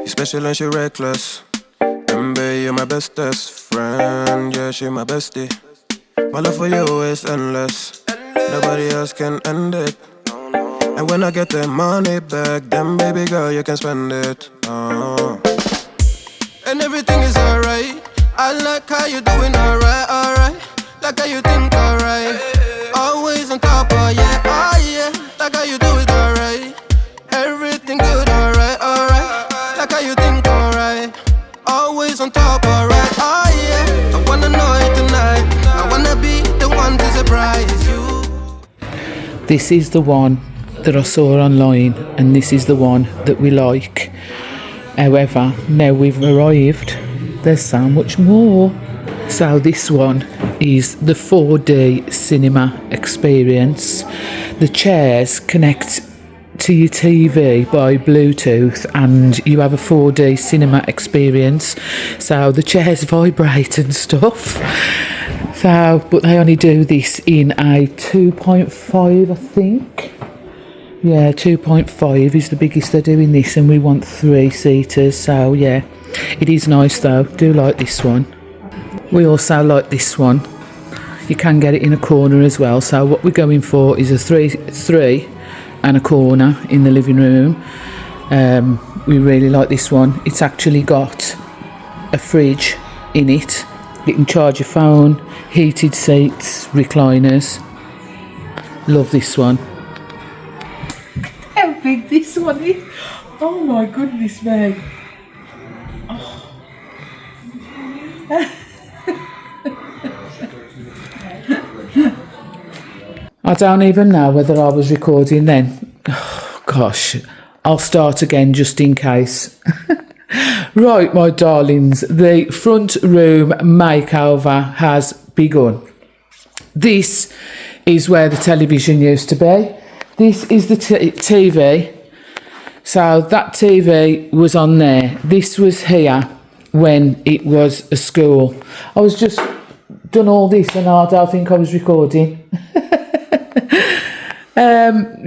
She special and she reckless. Baby, you're my bestest friend. Yeah, she my bestie. My love for you is endless. Nobody else can end it. And when I get the money back, then baby girl, you can spend it. And everything is alright. I like how you doing alright, alright. Like how you think alright. Always on top, oh yeah, oh yeah. Like how you do it alright. Everything good, alright, alright. Like how you think alright. Always on top, alright, oh yeah. I wanna know it tonight. I wanna be the one to surprise you. This is the one that I saw online, and this is the one that we like. However, now we've arrived, there's so much more. So this one is the 4D cinema experience. The chairs connect to your TV by Bluetooth and you have a 4D cinema experience. So the chairs vibrate and stuff. So, but they only do this in a 2.5, I think. Yeah, 2.5 is the biggest they're doing this, and we want 3-seaters. So yeah, it is nice though. Do like this one. We also like this one. You can get it in a corner as well. So what we're going for is a three and a corner in the living room. We really like this one. It's actually got a fridge in it. You can charge your phone, heated seats, recliners. Love this one. How big this one is. Oh my goodness me. Oh. I don't even know whether I was recording then. Oh, gosh, I'll start again just in case. Right, my darlings, the front room makeover has begun. This is where the television used to be. This is the TV. So that TV was on there. This was here when it was a school. I was just done all this and I don't think I was recording.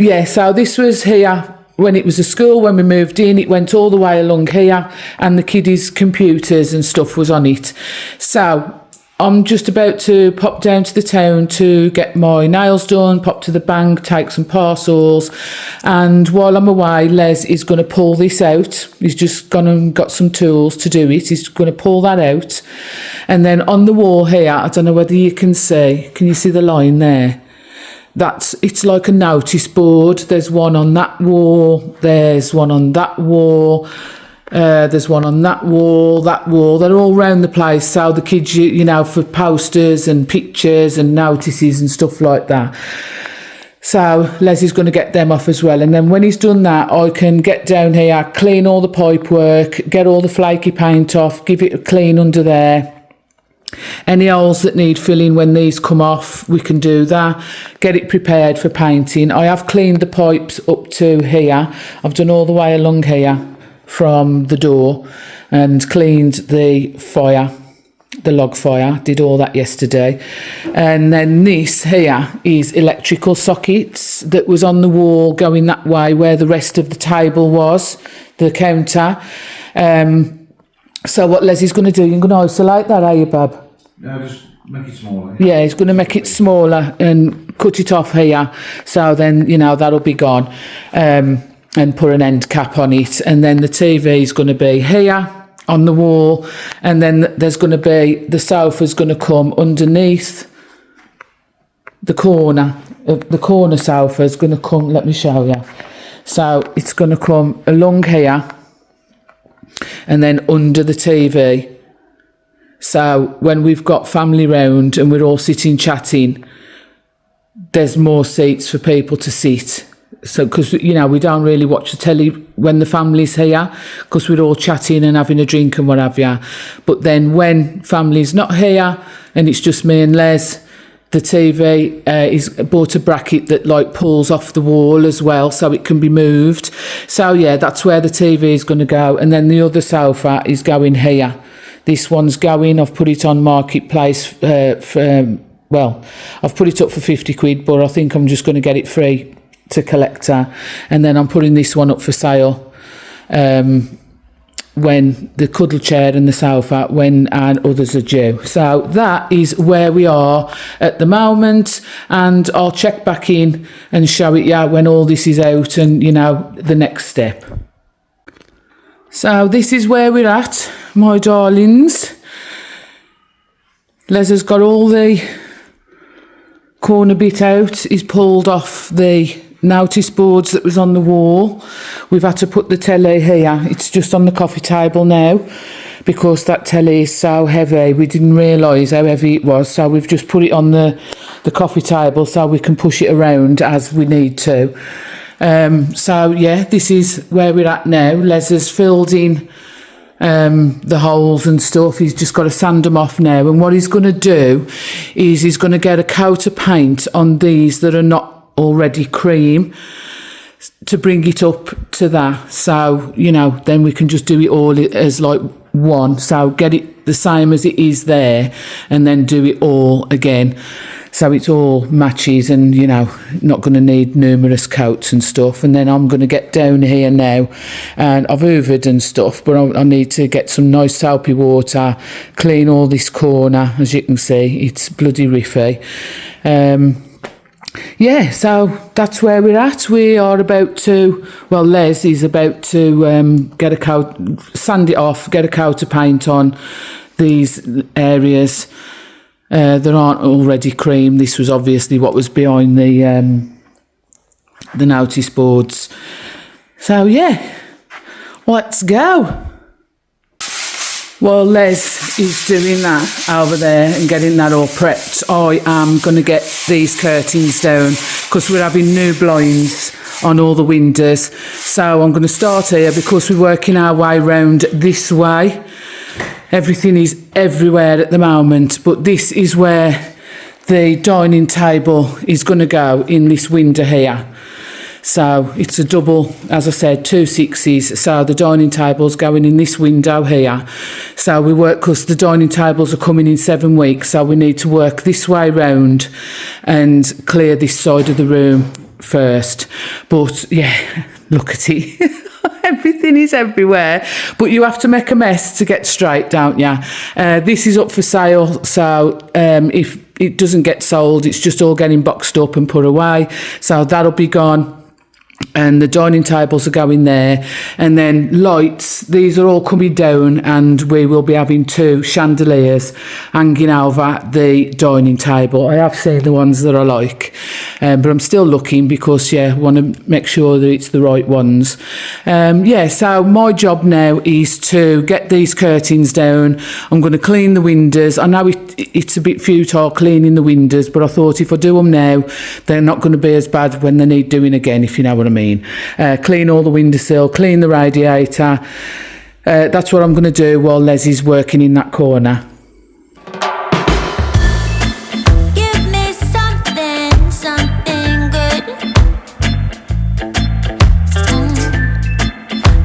Yeah, so this was here when it was a school. When we moved in, it went all the way along here and the kiddies' computers and stuff was on it. So I'm just about to pop down to the town to get my nails done, pop to the bank, take some parcels, and while I'm away, Les is going to pull this out. He's just gone and got some tools to do it. He's going to pull that out, and then on the wall here, I don't know whether you can see the line there? It's like a notice board. There's one on that wall, there's one on that wall, there's one on that wall. They're all around the place. So the kids, you know, for posters and pictures and notices and stuff like that. So Leslie's going to get them off as well. And then when he's done that, I can get down here, clean all the pipe work, get all the flaky paint off, give it a clean under there. Any holes that need filling when these come off, we can do that. Get it prepared for painting. I have cleaned the pipes up to here. I've done all the way along here from the door and cleaned the fire, the log fire. Did all that yesterday. And then this here is electrical sockets that was on the wall going that way where the rest of the table was, the counter. So what Leslie's going to do, you're going to isolate that, are you, Bab? Yeah, just make it smaller. Yeah, he's going to make it smaller and cut it off here. So then, you know, that'll be gone. And put an end cap on it. And then the TV is going to be here on the wall. And then there's going to be, the sofa's going to come underneath the corner. The corner sofa is going to come, let me show you. So it's going to come along here and then under the TV. So when we've got family round and we're all sitting chatting, there's more seats for people to sit. So, because, you know, we don't really watch the telly when the family's here because we're all chatting and having a drink and what have you. But then when family's not here and it's just me and Les, the TV is bought a bracket that like pulls off the wall as well so it can be moved. So yeah, that's where the TV is going to go. And then the other sofa is going here. This one's going, I've put it on Marketplace I've put it up for 50 quid, but I think I'm just going to get it free to collector. And then I'm putting this one up for sale. when the cuddle chair and the sofa when and others are due. So that is where we are at the moment, and I'll check back in and show it you when all this is out and you know the next step. So this is where we're at, my darlings. Les has got all the corner bit out. He's pulled off the notice boards that was on the wall. We've had to put the telly here. It's just on the coffee table now because that telly is so heavy. We didn't realise how heavy it was, so we've just put it on the coffee table so we can push it around as we need to. So yeah, this is where we're at now. Les has filled in the holes and stuff. He's just got to sand them off now, and what he's going to do is he's going to get a coat of paint on these that are not already cream to bring it up to that, so you know then we can just do it all as like one, so get it the same as it is there and then do it all again so it's all matches and you know not going to need numerous coats and stuff. And then I'm going to get down here now, and I've hoovered and stuff, but I need to get some nice soapy water, clean all this corner. As you can see, it's bloody riffy. Yeah, so that's where we're at. We are about to, well, Les is about to get a coat, sand it off, get a coat of paint on these areas that aren't already cream. This was obviously what was behind the notice boards. So yeah, let's go. While Les is doing that over there and getting that all prepped, I am going to get these curtains down because we're having new blinds on all the windows. So I'm going to start here because we're working our way round this way. Everything is everywhere at the moment, but this is where the dining table is going to go, in this window here. So it's a double, as I said, 2 6s. So the dining table's going in this window here. So we work, because the dining tables are coming in 7 weeks. So we need to work this way round and clear this side of the room first. But yeah, look at it. Everything is everywhere, but you have to make a mess to get straight, don't you? This is up for sale, so if it doesn't get sold, it's just all getting boxed up and put away. So that'll be gone. And the dining tables are going there, and then lights, these are all coming down, and we will be having 2 chandeliers hanging over the dining table. I have seen the ones that I like, but I'm still looking because I want to make sure that it's the right ones. So my job now is to get these curtains down. I'm going to clean the windows. I know it's a bit futile cleaning the windows, but I thought if I do them now, they're not going to be as bad when they need doing again, if you know what I mean. Clean all the windowsill, clean the radiator. That's what I'm going to do while Leslie's working in that corner. Give me something, something good.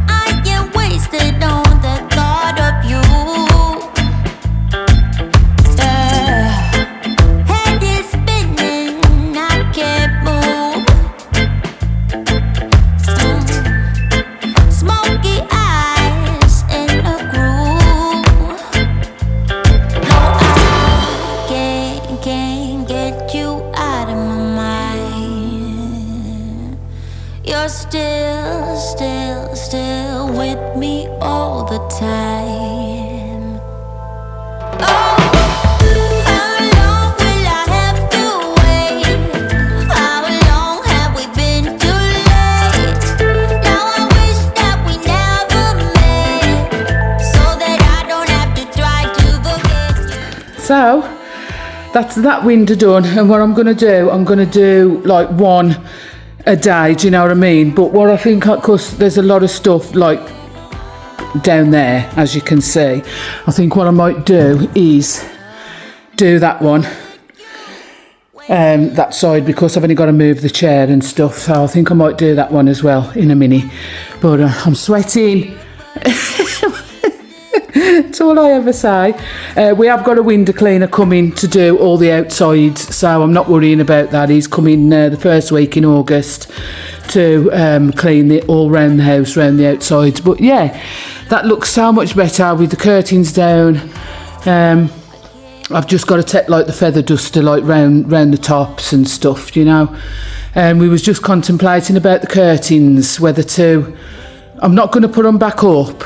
I get wasted on the thought of you. Head is spinning, I can't move. Smoky eyes in a groove. No, I can't get you out of my mind. You're still with me all the time. Oh, how long will I have to wait? How long have we been too late? Now I wish that we never met, so that I don't have to try to forget you. So that's that window done, and what I'm going to do like one a day, do you know what I mean? But what I think, because there's a lot of stuff like down there, as you can see, I think what I might do is do that one, that side, because I've only got to move the chair and stuff, so I think I might do that one as well in a minute. But I'm sweating. That's all I ever say. We have got a window cleaner coming to do all the outsides, so I'm not worrying about that. He's coming the first week in August, to clean it all round the house, round the outsides. But yeah, that looks so much better with the curtains down. I've just got to take like the feather duster like round the tops and stuff, you know. And we was just contemplating about the curtains, whether to, I'm not going to put them back up,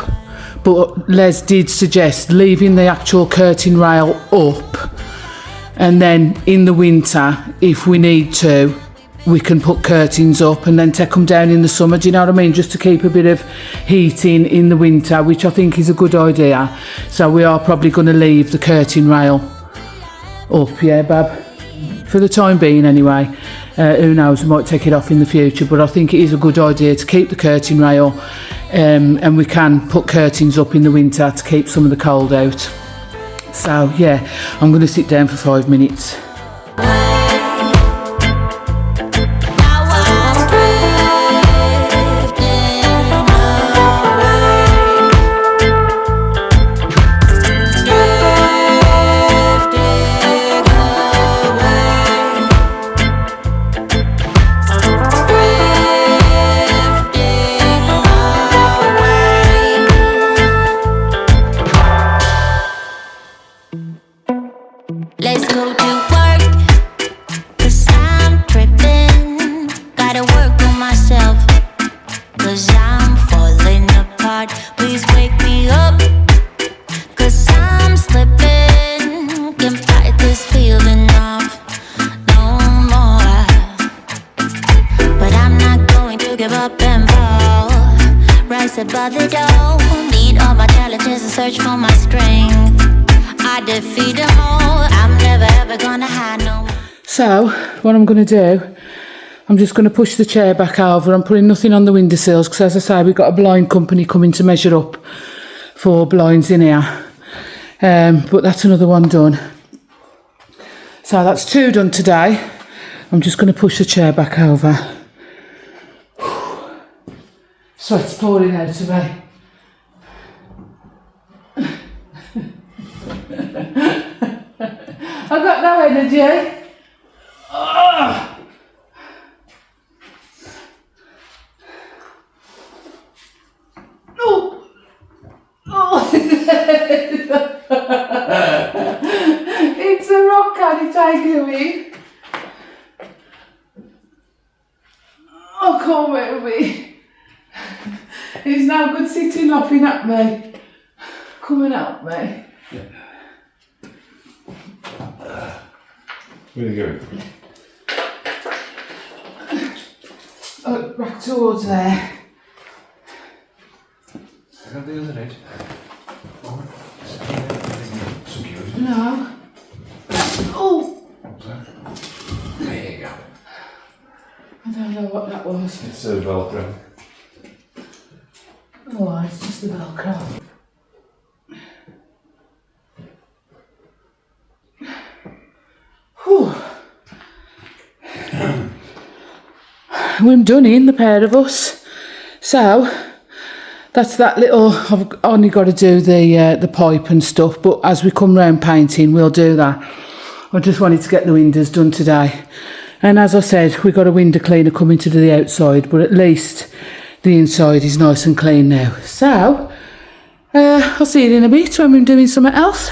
but Les did suggest leaving the actual curtain rail up, and then in the winter, if we need to, we can put curtains up and then take them down in the summer, do you know what I mean? Just to keep a bit of heating in the winter, which I think is a good idea. So we are probably going to leave the curtain rail up, yeah, Bab? For the time being anyway. Who knows, we might take it off in the future, but I think it is a good idea to keep the curtain rail, and we can put curtains up in the winter to keep some of the cold out. So yeah, I'm going to sit down for 5 minutes. Let's go to work, 'cause I'm tripping. Gotta work on myself, 'cause I'm falling apart. Please wake me up, 'cause I'm slipping. Can't fight this feeling off no more. But I'm not going to give up and fall. Rise above the door, meet all my challenges and search for my strength. I defeat them all. I'm never ever gonna hide no more. So, what I'm going to do, I'm just going to push the chair back over. I'm putting nothing on the windowsills because, as I say, we've got a blind company coming to measure up for blinds in here. But that's another one done. So that's 2 done today. I'm just going to push the chair back over. Sweat's pouring out of me. I've got no energy. Oh. Oh. Oh. It's a rock, can you take it away? Oh, come with me. It's no good sitting laughing at me. Come and help me. Where are you going? Oh, back towards there. I got the other edge. Some cute. No. Oh! There you go. I don't know what that was. It's a Velcro. Oh, it's just the Velcro. Whew. We're done in, the pair of us. So that's that little. I've only got to do the pipe and stuff, but as we come round painting, we'll do that. I just wanted to get the windows done today, and as I said, we've got a window cleaner coming to do the outside, but at least the inside is nice and clean now. So I'll see you in a bit when we're doing something else.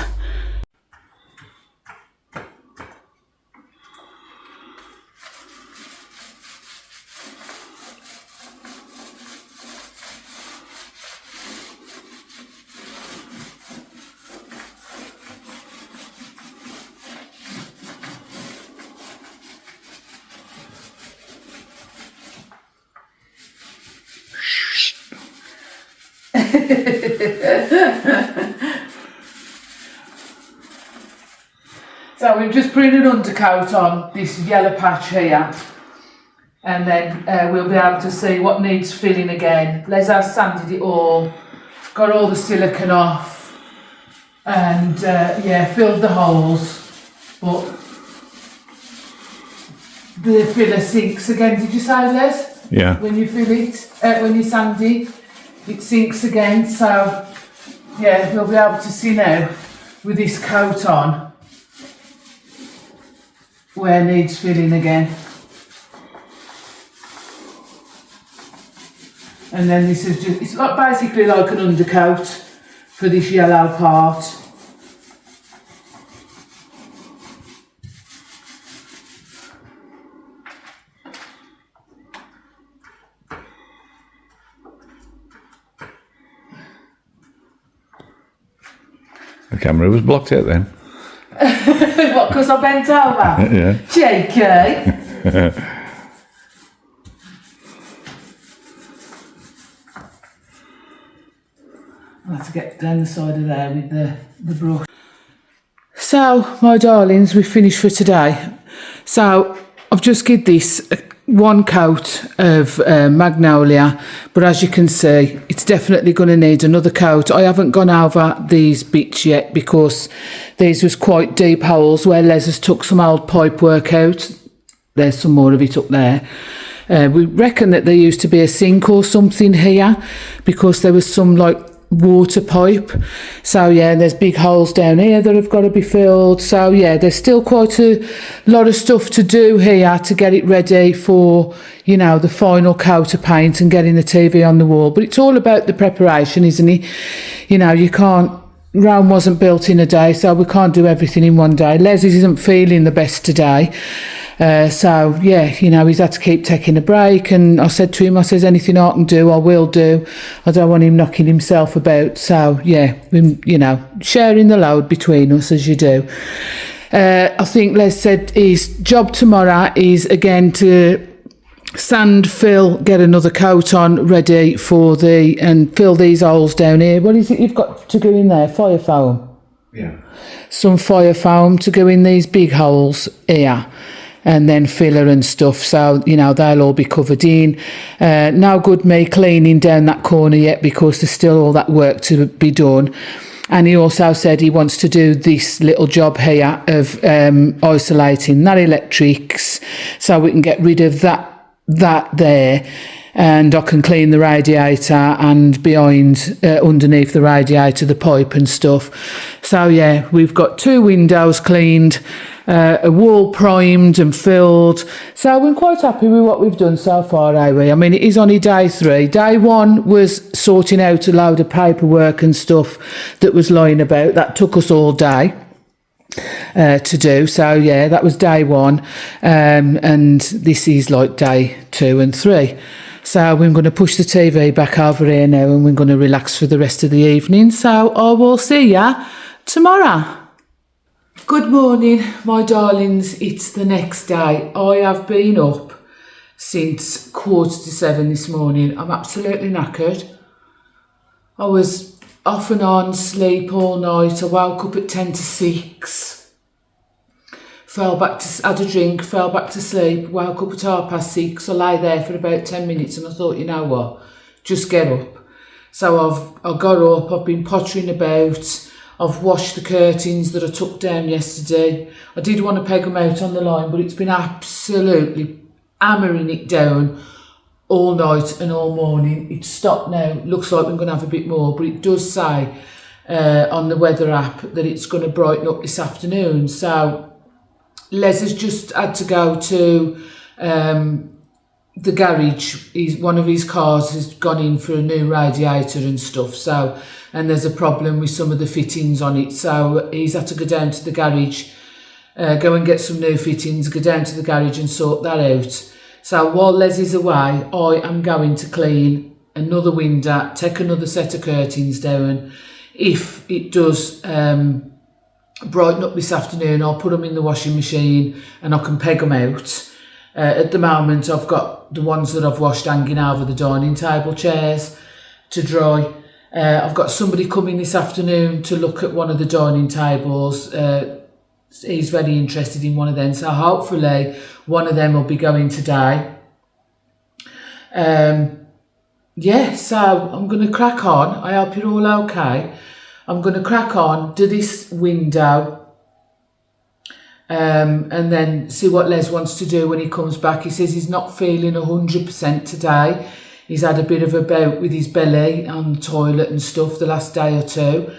So we've just put an undercoat on this yellow patch here, and then we'll be able to see what needs filling again. Les has sanded it all, got all the silicone off, and yeah, filled the holes, but the filler sinks again. Did you say, Les? Yeah. When you fill it, when you sand it, it sinks again. So yeah, we'll be able to see now with this coat on where needs filling again. And then this is just, it's like basically like an undercoat for this yellow part. The camera was blocked out then. What, because I bent over? Yeah. Cheeky. I'll have to get down the side of there with the brush. So, my darlings, we've finished for today. So, I've just given this one coat of magnolia, but as you can see, it's definitely going to need another coat. I haven't gone over these bits yet because these was quite deep holes where Les has took some old pipe work out. There's some more of it up there. We reckon that there used to be a sink or something here because there was some like water pipe. So yeah, there's big holes down here that have got to be filled. So yeah, there's still quite a lot of stuff to do here to get it ready for, you know, the final coat of paint and getting the TV on the wall. But it's all about the preparation, isn't it? You know, you can't, Rome wasn't built in a day, so we can't do everything in one day. Les isn't feeling the best today. So yeah, you know, he's had to keep taking a break, and I said to him, I says, anything I can do, I will do. I don't want him knocking himself about. So yeah, you know, sharing the load between us as you do. I think Les said his job tomorrow is again to sand, fill, get another coat on ready for and fill these holes down here. What is it you've got to go in there? Fire foam? Yeah. Some fire foam to go in these big holes here. And then filler and stuff, so you know they'll all be covered in. No good me cleaning down that corner yet because there's still all that work to be done. And he also said he wants to do this little job here of isolating that electrics, so we can get rid of that there, and I can clean the radiator and behind underneath the radiator the pipe and stuff. So yeah, we've got 2 windows cleaned. A wall primed and filled. So we're quite happy with what we've done so far, are we? I mean, it is only day 3. Day 1 was sorting out a load of paperwork and stuff that was lying about. That took us all day to do. So yeah, that was day 1. And this is like day 2 and 3. So we're going to push the TV back over here now and we're going to relax for the rest of the evening. So I will see ya tomorrow. Good morning, my darlings. It's the next day. I have been up since 6:45 this morning. I'm absolutely knackered. I was off and on sleep all night. I woke up at 10 to 6. Had a drink, fell back to sleep, woke up at 6:30. I lay there for about 10 minutes and I thought, you know what, just get up. So I got up, I've been pottering about. I've washed the curtains that I took down yesterday. I did want to peg them out on the line, but it's been absolutely hammering it down all night and all morning. It's stopped now. Looks like we're going to have a bit more, but it does say on the weather app that it's going to brighten up this afternoon. So Les has just had to go to the garage. One of his cars has gone in for a new radiator and stuff. So, and there's a problem with some of the fittings on it. So he's had to go down to the garage, go and get some new fittings, go down to the garage and sort that out. So while Les is away, I am going to clean another window, take another set of curtains down. If it does brighten up this afternoon, I'll put them in the washing machine and I can peg them out. At the moment, I've got the ones that I've washed hanging over the dining table chairs to dry. I've got somebody coming this afternoon to look at one of the dining tables. He's very interested in one of them, so hopefully one of them will be going today. Yeah, so I'm going to crack on. I hope you're all okay. I'm going to crack on, do this window, and then see what Les wants to do when he comes back. He says he's not feeling 100% today. He's had a bit of a bout with his belly on the toilet and stuff the last day or 2.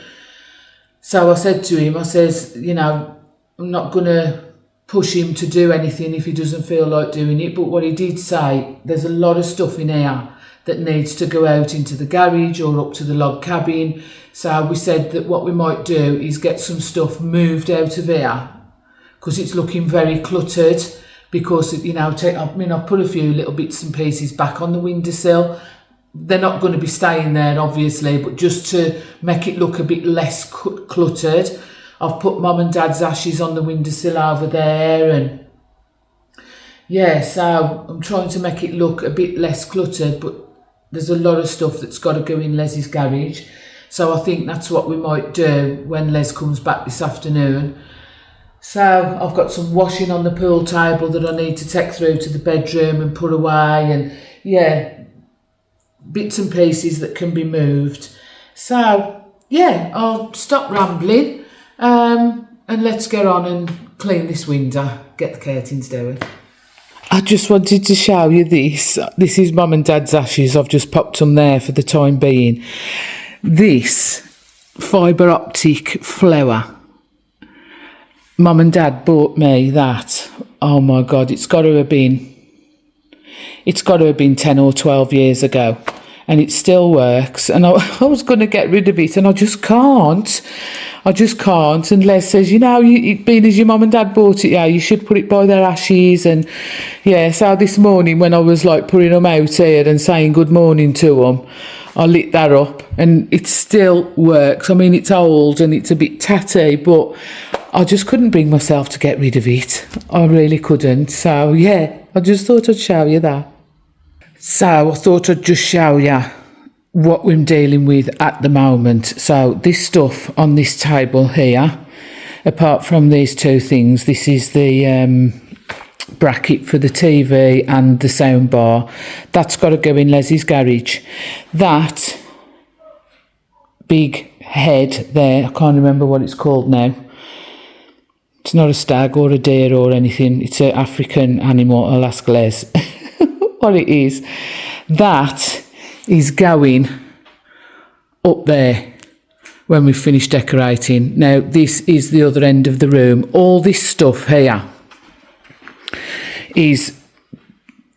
So I said to him, I says, you know, I'm not going to push him to do anything if he doesn't feel like doing it. But what he did say, there's a lot of stuff in here that needs to go out into the garage or up to the log cabin. So we said that what we might do is get some stuff moved out of here, because it's looking very cluttered, because, you know, I've put a few little bits and pieces back on the windowsill. They're not going to be staying there, obviously, but just to make it look a bit less cluttered, I've put Mum and Dad's ashes on the windowsill over there, and yeah, so I'm trying to make it look a bit less cluttered, but there's a lot of stuff that's got to go in Leslie's garage. So I think that's what we might do when Les comes back this afternoon. So I've got some washing on the pool table that I need to take through to the bedroom and put away, and yeah, bits and pieces that can be moved. So yeah, I'll stop rambling and let's get on and clean this window, get the curtains down. I just wanted to show you this. This is Mum and Dad's ashes. I've just popped them there for the time being. This fibre optic flower, Mum and Dad bought me that. Oh my God, it's got to have been 10 or 12 years ago, and it still works. And I was going to get rid of it, and I just can't. And Les says, you know, being as your mum and dad bought it, yeah, you should put it by their ashes. And yeah, so this morning when I was like putting them out here and saying good morning to them, I lit that up, and it still works. I mean, it's old and it's a bit tatty, but I just couldn't bring myself to get rid of it. I really couldn't. So yeah, I just thought I'd show you that. So I thought I'd just show you what we're dealing with at the moment. So this stuff on this table here, apart from these two things, this is the bracket for the TV and the sound bar. That's got to go in Leslie's garage. That big head there, I can't remember what it's called now. It's not a stag or a deer or anything. It's an African animal. I'll ask Les what it is. That is going up there when we finish decorating. Now, this is the other end of the room. All this stuff here is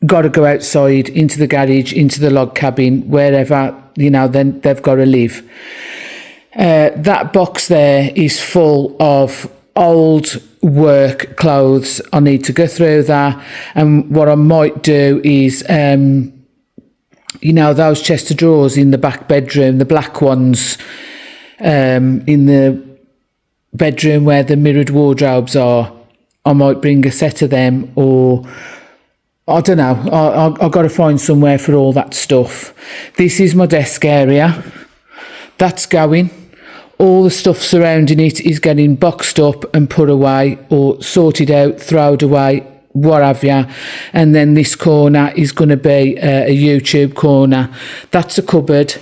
got to go outside into the garage, into the log cabin, wherever, you know, then they've got to live. That box there is full of old work clothes. I need to go through that, and what I might do is you know, those chest of drawers in the back bedroom, the black ones in the bedroom where the mirrored wardrobes are, I might bring a set of them, or I don't know, I've got to find somewhere for all that stuff. This is my desk area. That's going. All the stuff surrounding it is getting boxed up and put away, or sorted out, thrown away, what have you. And then this corner is going to be a YouTube corner. That's a cupboard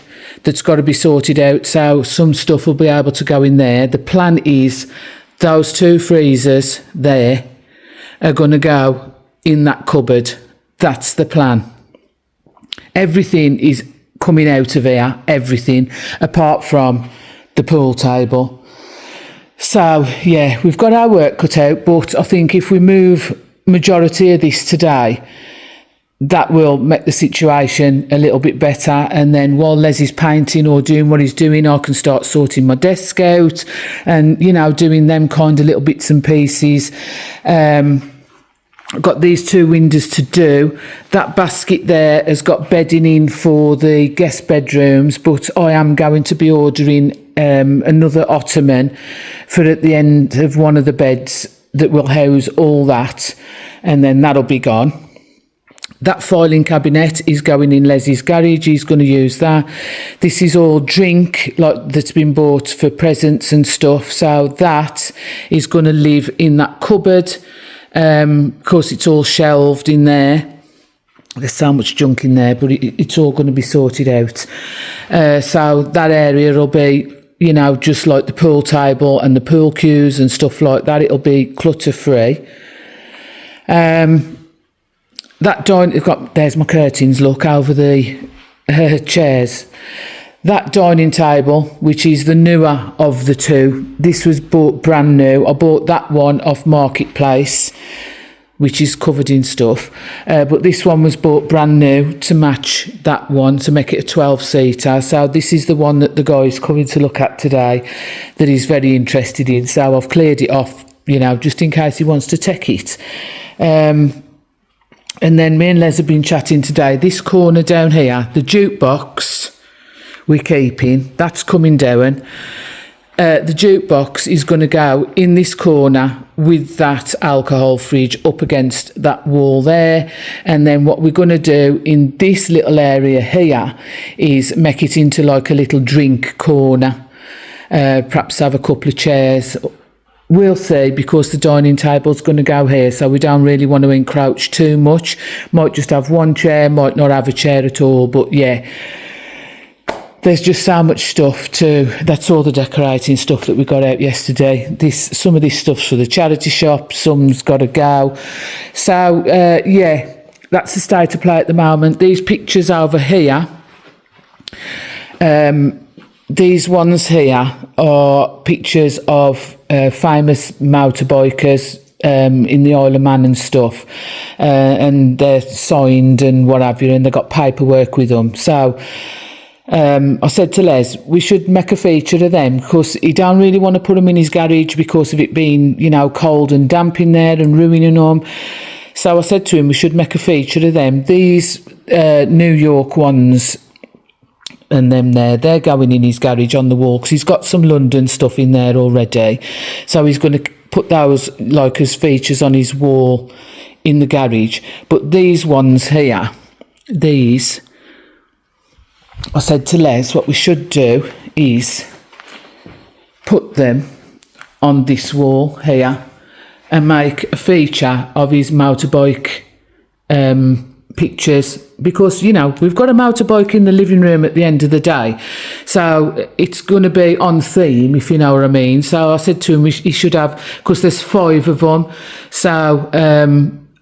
that's got to be sorted out, so some stuff will be able to go in there. The plan is those two freezers there are going to go in that cupboard. That's the plan. Everything is coming out of here, everything, apart from the pool table. So yeah, we've got our work cut out, but I think if we move majority of this today, that will make the situation a little bit better. And then while Les is painting or doing what he's doing, I can start sorting my desk out and, you know, doing them kind of little bits and pieces. I've got these two windows to do. That basket there has got bedding in for the guest bedrooms, but I am going to be ordering another ottoman for at the end of one of the beds that will house all that, and then that'll be gone. That filing cabinet is going in Leslie's garage. He's going to use that. This is all drink like that's been bought for presents and stuff, so that is going to live in that cupboard. Of course, it's all shelved in there. There's so much junk in there, but it's all going to be sorted out. So that area will be, you know, just like the pool table and the pool cues and stuff like that. It'll be clutter free. That there's my curtains, look, over the chairs. That dining table, which is the newer of the two, this was bought brand new. I bought that one off Marketplace. which is covered in stuff. But this one was bought brand new to match that one, to make it a 12-seater. So this is the one that the guy's coming to look at today that he's very interested in. So I've cleared it off, you know, just in case he wants to take it. And then me and Les have been chatting today. This corner down here, the jukebox we're keeping, that's coming down. The jukebox is going to go in this corner with that alcohol fridge up against that wall there. And then what we're going to do in this little area here is make it into like a little drink corner. Perhaps have a couple of chairs. We'll see, because the dining table's going to go here, so we don't really want to encroach too much. Might just have one chair, might not have a chair at all, but yeah. There's just so much stuff too. That's all the decorating stuff that we got out yesterday. Some of this stuff's for the charity shop, some's got to go. So, yeah, that's the state of play at the moment. These pictures over here, these ones here are pictures of famous motorbikers in the Isle of Man and stuff. And they're signed and what have you, and they've got paperwork with them. So, I said to Les, we should make a feature of them, because he don't really want to put them in his garage because of it being, you know, cold and damp in there and ruining them. So I said to him, we should make a feature of them. These New York ones and them there, they're going in his garage on the wall, because he's got some London stuff in there already. So he's going to put those like as features on his wall in the garage. But these ones here, these, I said to Les, what we should do is put them on this wall here and make a feature of his motorbike pictures, because, you know, we've got a motorbike in the living room at the end of the day, so it's going to be on theme, if you know what I mean. So I said to him he should have, because there's 5 of them, so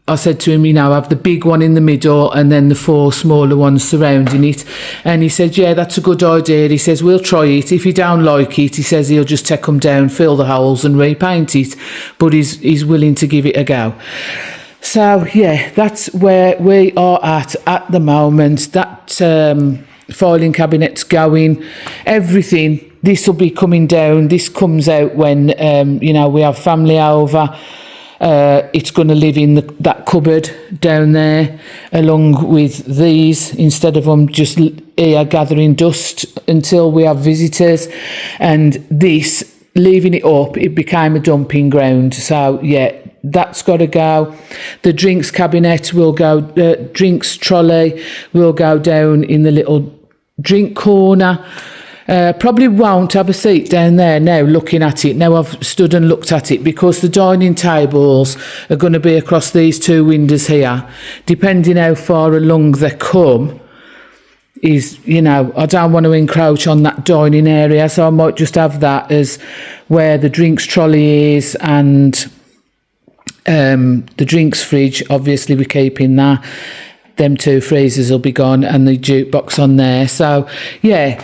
I said to him, you know, have the big one in the middle and then the 4 smaller ones surrounding it. And he said, yeah, that's a good idea. He says, we'll try it. If he don't like it, he says he'll just take them down, fill the holes and repaint it. But he's willing to give it a go. So, yeah, that's where we are at the moment. That filing cabinet's going. Everything, this will be coming down. This comes out when, you know, we have family over. It's going to live in that cupboard down there, along with these, instead of them just here gathering dust until we have visitors. And this, leaving it up, it became a dumping ground. So yeah, that's got to go. The drinks cabinet will go, drinks trolley will go down in the little drink corner. Probably won't have a seat down there now looking at it. Now I've stood and looked at it, because the dining tables are going to be across these 2 windows here. Depending how far along they come, is, you know, I don't want to encroach on that dining area, so I might just have that as where the drinks trolley is, and the drinks fridge, obviously we're keeping that. Them 2 freezers will be gone, and the jukebox on there. So yeah,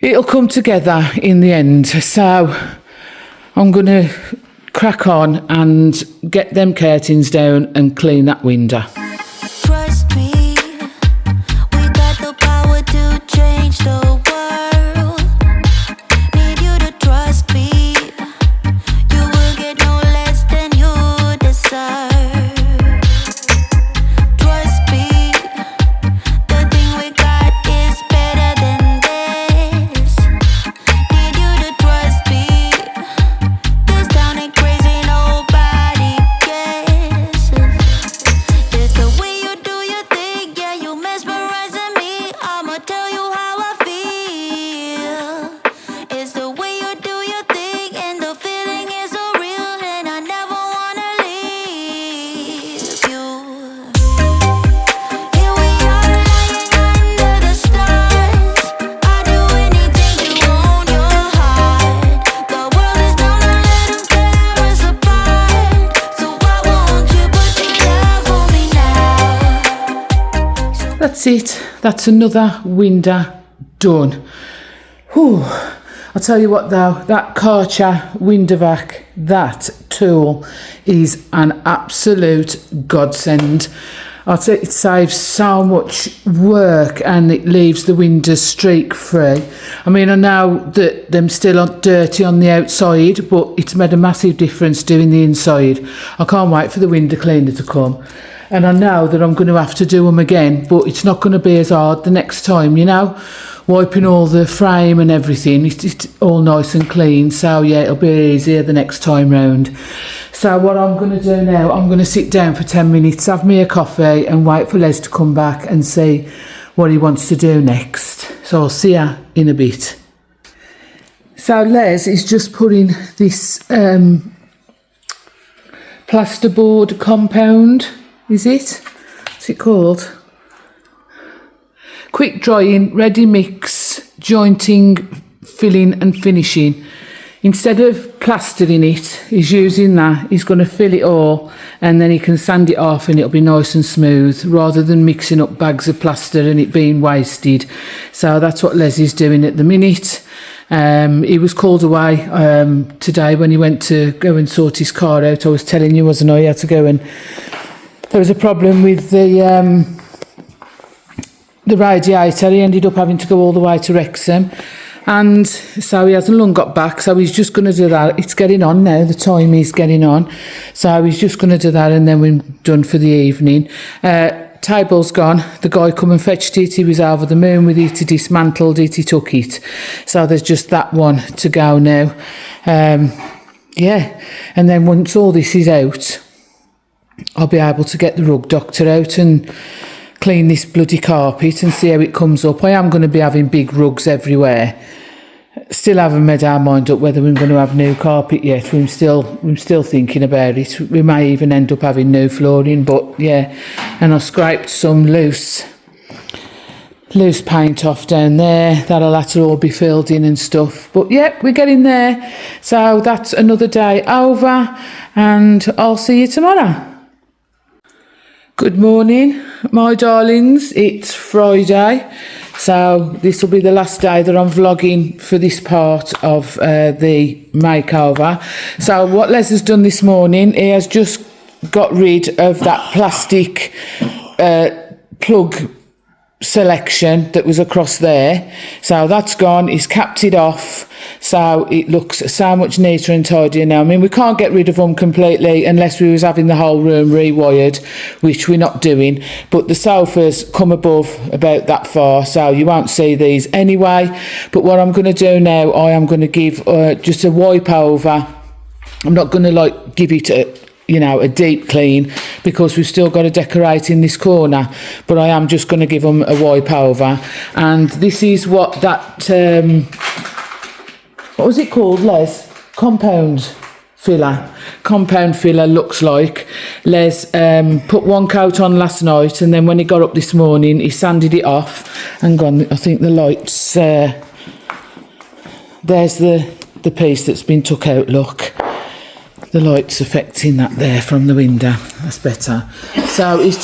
it'll come together in the end. So I'm going to crack on and get them curtains down and clean that window. Trust me, we got the power to change the world. Need you to trust me. You will get no less than you deserve. Trust me, the thing we got is better than this. Need you to trust me. This town ain't crazy, nobody guesses. It's the way you do your thing, yeah, you mesmerizing me. I'ma tell you how I feel. It's the way you do your thing, and the feeling is so real, and I never wanna leave you. Here we are lying under the stars. I'd do anything to own your heart. The world is gonna let 'em tear us apart. So why won't you put your love on me now? That's it. That's another window done. Whew. I'll tell you what though, that Karcher window vac, that tool is an absolute godsend. I'd say it saves so much work and it leaves the windows streak free. I mean, I know that them still are dirty on the outside, but it's made a massive difference doing the inside. I can't wait for the window cleaner to come. And I know that I'm going to have to do them again, but it's not going to be as hard the next time, you know? Wiping all the frame and everything, it's all nice and clean. So yeah, it'll be easier the next time round. So what I'm going to do now, I'm going to sit down for 10 minutes, have me a coffee and wait for Les to come back and see what he wants to do next. So I'll see you in a bit. So Les is just putting this plasterboard compound, is it? What's it called? Quick drying, ready mix, jointing, filling and finishing. Instead of plastering it, he's using that. He's going to fill it all and then he can sand it off and it'll be nice and smooth rather than mixing up bags of plaster and it being wasted. So that's what Leslie's doing at the minute. He was called away today when he went to go and sort his car out. I was telling you, wasn't I? He had to go and there was a problem with the radiator. He ended up having to go all the way to Wrexham. And so he hasn't long got back, so he's just going to do that. It's getting on now, the time is getting on. So he's just going to do that and then we're done for the evening. Table's gone. The guy come and fetched it. He was over the moon with it. He dismantled it. He took it. So there's just that one to go now. Yeah. And then once all this is out, I'll be able to get the rug doctor out and clean this bloody carpet and see how it comes up. I am going to be having big rugs everywhere. Still haven't made our mind up whether we're going to have new carpet yet. We're still thinking about it. We may even end up having new flooring, but yeah. And I scraped some loose paint off down there. That'll have to all be filled in and stuff. But yeah, we're getting there. So that's another day over and I'll see you tomorrow. Good morning, my darlings. It's Friday, so this will be the last day that I'm vlogging for this part of the makeover. So what Les has done this morning, he has just got rid of that plastic plug selection that was across there. So that's gone. He's capped it off, so it looks so much neater and tidier now. I mean, we can't get rid of them completely unless we was having the whole room rewired, which we're not doing. But the sofas come above about that far, so you won't see these anyway. But what I'm going to do now, I am going to give just a wipe over. I'm not going to like give it a deep clean because we've still got to decorate in this corner, but I am just going to give them a wipe over. And this is what that what was it called, Les? Compound filler looks like. Les put one coat on last night and then when he got up this morning he sanded it off. Hang on, I think the lights there's the piece that's been took out, look. The light's affecting that there from the window. That's better. So he's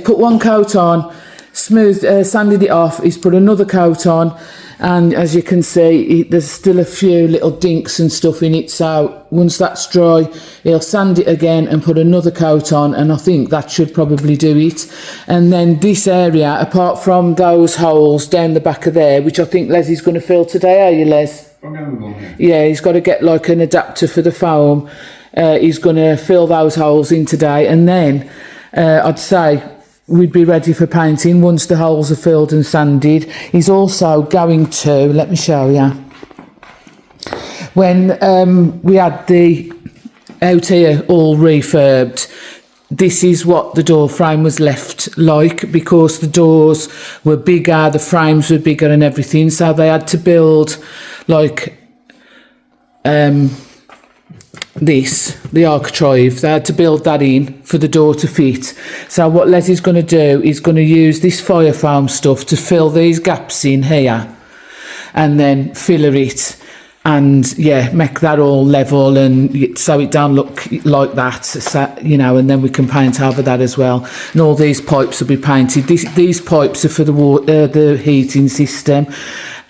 put one coat on, sanded it off. He's put another coat on, and as you can see, there's still a few little dinks and stuff in it. So once that's dry, he'll sand it again and put another coat on, and I think that should probably do it. And then this area, apart from those holes down the back of there, which I think Leslie's going to fill today, are you, Les? Yeah, he's got to get like an adapter for the foam. He's going to fill those holes in today, and then I'd say we'd be ready for painting once the holes are filled and sanded. He's also going to, let me show you, when we had the out here all refurbed, this is what the door frame was left like, because the doors were bigger, the frames were bigger and everything, so they had to build like the architrave. They had to build that in for the door to fit. So what Leslie's going to do is going to use this fire foam stuff to fill these gaps in here and then filler it and yeah, make that all level and so it don't look like that, so, and then we can paint over that as well. And all these pipes will be painted. These pipes are for the heating system.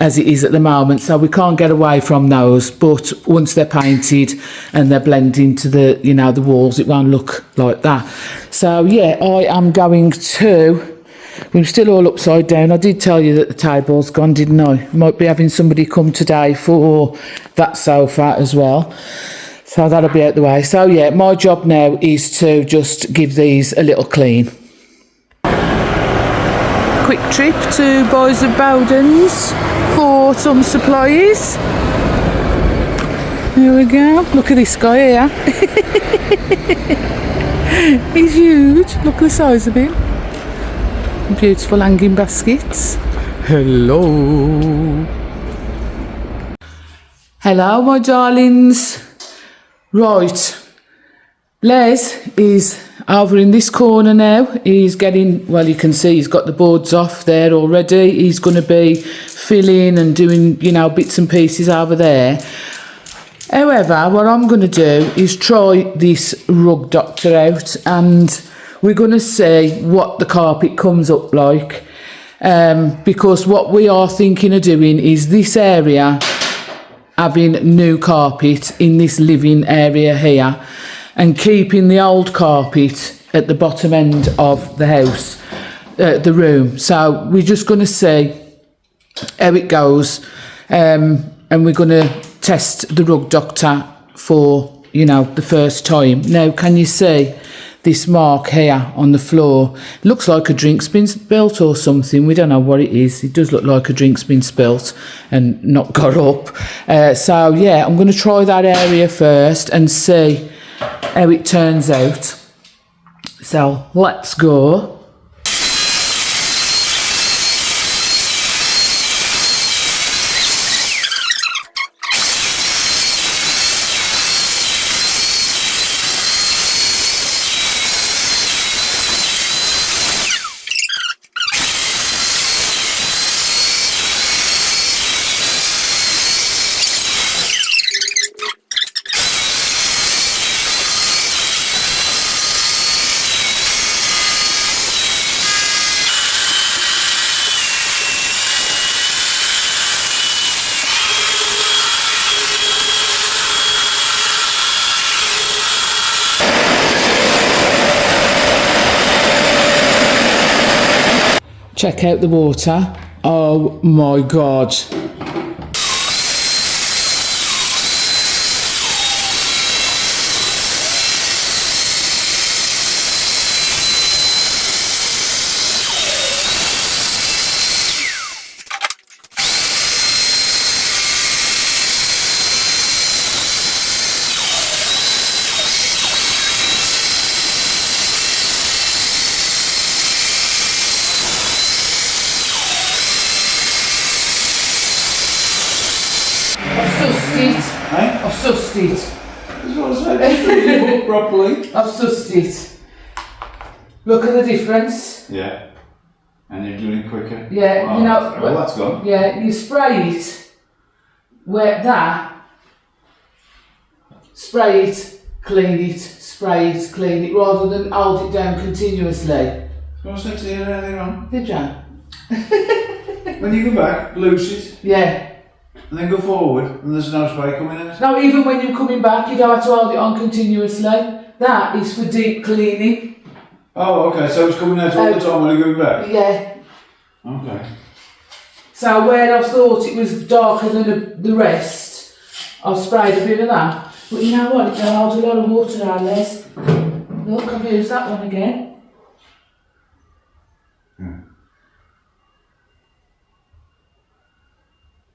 as it is at the moment, so we can't get away from those. But once they're painted and they're blended into the, you know, the walls, it won't look like that. So yeah, I am going to. We're still all upside down. I did tell you that the table's gone, didn't I? Might be having somebody come today for that sofa as well. So that'll be out the way. So yeah, my job now is to just give these a little clean. Quick trip to Boys of Bowden's for some supplies. Here we go. Look at this guy here. He's huge. Look at the size of him. Beautiful hanging baskets. Hello. Hello, my darlings. Right. Les is over in this corner now. He's getting, well, you can see he's got the boards off there already. He's going to be filling and doing, you know, bits and pieces over there. However, what I'm going to do is try this rug doctor out, and we're going to see what the carpet comes up like, because what we are thinking of doing is this area having new carpet in this living area here and keeping the old carpet at the bottom end of the house, the room. So we're just going to see how it goes, and we're going to test the rug doctor for, you know, the first time. Now, can you see this mark here on the floor? Looks like a drink's been spilt or something. We don't know what it is. It does look like a drink's been spilt and not got up. So yeah, I'm going to try that area first and see how it turns out. So let's go. Check out the water. Oh my God. I've sussed it. Properly. I've sussed it. Look at the difference. Yeah. And you're doing it quicker. Yeah, Wow. you know. Well, that's gone. Yeah, you spray it where that. Spray it, clean it, spray it, clean it, rather than hold it down continuously. I said to you earlier on. Did you? When you go back, loose it, Yeah. and then go forward, and there's no spray coming out. Now, even when you're coming back, you don't have to hold it on continuously. That is for deep cleaning. Oh, okay, so it's coming out all the time when you go back? Yeah. Okay. So where I thought it was darker than the rest, I've sprayed a bit of that. But you know what? It holds a lot of water now, Les. Look, I've used that one again.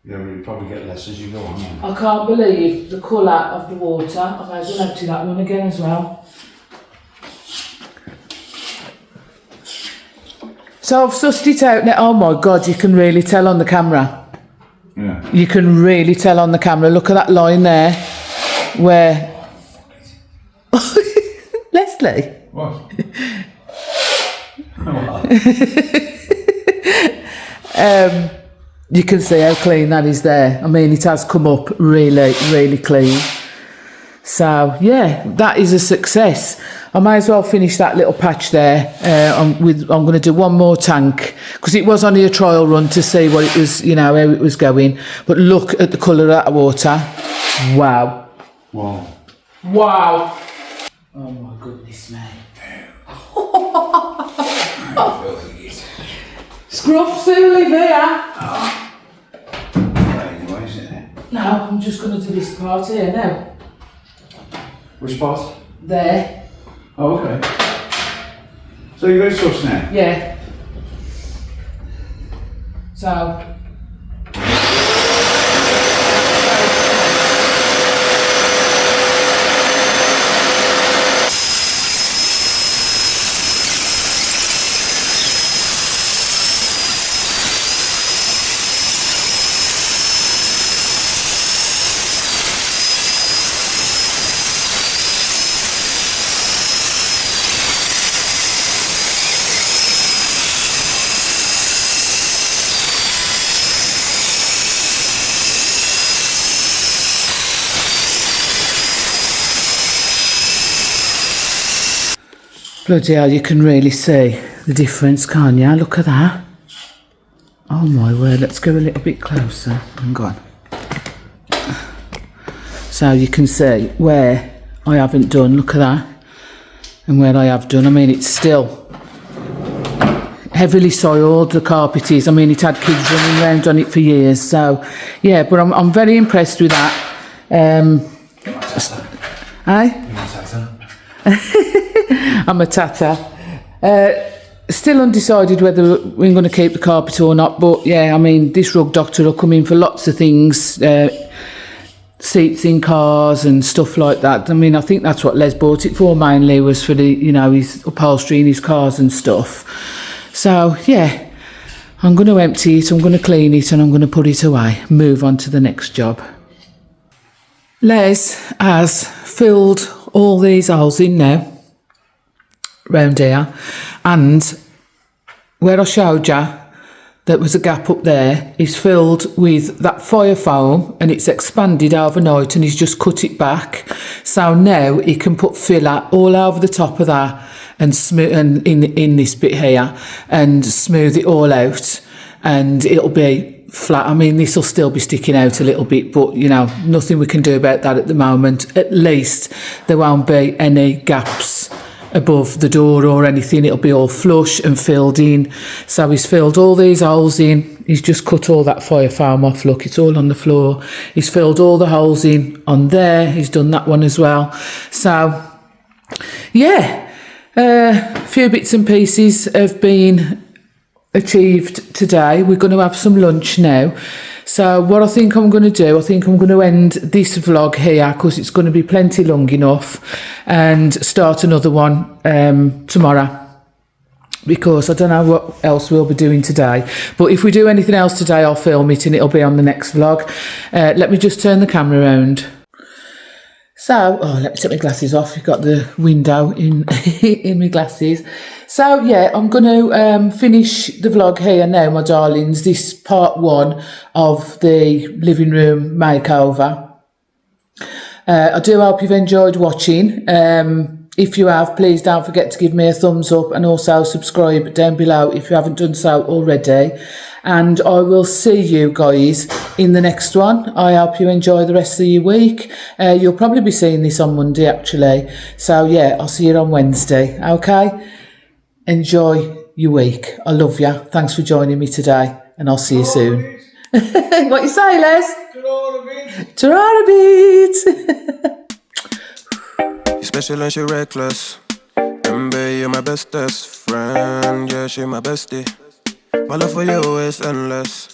Yeah, but you'll probably get less as you go on. Yeah. I can't believe the colour of the water. I might as well empty that one again as well. So I've sussed it out now. Oh my God, you can really tell on the camera. Yeah. You can really tell on the camera. Look at that line there where... Leslie. What? You can see how clean that is there. I mean, it has come up really, really clean. So yeah, that is a success. I may as well finish that little patch there. I'm going to do one more tank because it was only a trial run to see what it was, you know, how it was going. But look at the colour of that water. Wow. Wow. Wow. Oh my goodness me. Scruff silly there. Anyway, isn't it? No, I'm just going to do this part here now. Which part? There. Oh, okay. So you got it sussed now? Yeah. So. Bloody hell, you can really see the difference, can't you? Look at that. Oh my word, let's go a little bit closer. Hang on. So you can see where I haven't done, look at that. And where I have done, I mean, it's still heavily soiled, the carpet is. I mean, it had kids running around on it for years. So, yeah, but I'm very impressed with that. I'm a tatter. Still undecided whether we're going to keep the carpet or not, but yeah, I mean, this rug doctor will come in for lots of things, seats in cars and stuff like that. I mean, I think that's what Les bought it for mainly, was for the, you know, his upholstery in his cars and stuff. So yeah, I'm going to empty it, I'm going to clean it, and I'm going to put it away, move on to the next job. Les has filled all these holes in now, round here, and where I showed you there was a gap up there is filled with that fire foam, and it's expanded overnight, and he's just cut it back. So now he can put filler all over the top of that and smooth, and in this bit here, and smooth it all out, and it'll be flat. I mean, this will still be sticking out a little bit, but you know, nothing we can do about that at the moment. At least there won't be any gaps above the door or anything. It'll be all flush and filled in. So he's filled all these holes in. He's just cut all that fire foam off. Look, it's all on the floor. He's filled all the holes in on there. He's done that one as well. So yeah, a few bits and pieces have been achieved today. We're going to have some lunch now. So what I think I'm going to do, I think I'm going to end this vlog here because it's going to be plenty long enough, and start another one tomorrow, because I don't know what else we'll be doing today. But if we do anything else today, I'll film it and it'll be on the next vlog. Let me just turn the camera around. So, let me take my glasses off. You've got the window in in my glasses. So, yeah, I'm going to finish the vlog here now, my darlings. This part 1 of the living room makeover. I do hope you've enjoyed watching. If you have, please don't forget to give me a thumbs up, and also subscribe down below if you haven't done so already. And I will see you guys in the next one. I hope you enjoy the rest of your week. You'll probably be seeing this on Monday, actually. So, yeah, I'll see you on Wednesday, okay? Enjoy your week. I love you. Thanks for joining me today, and I'll see you soon. What you say, Les? Ta-ra a bit. You're special and she reckless. Remember, you're my bestest friend. Yeah, she my bestie. My love for you is endless.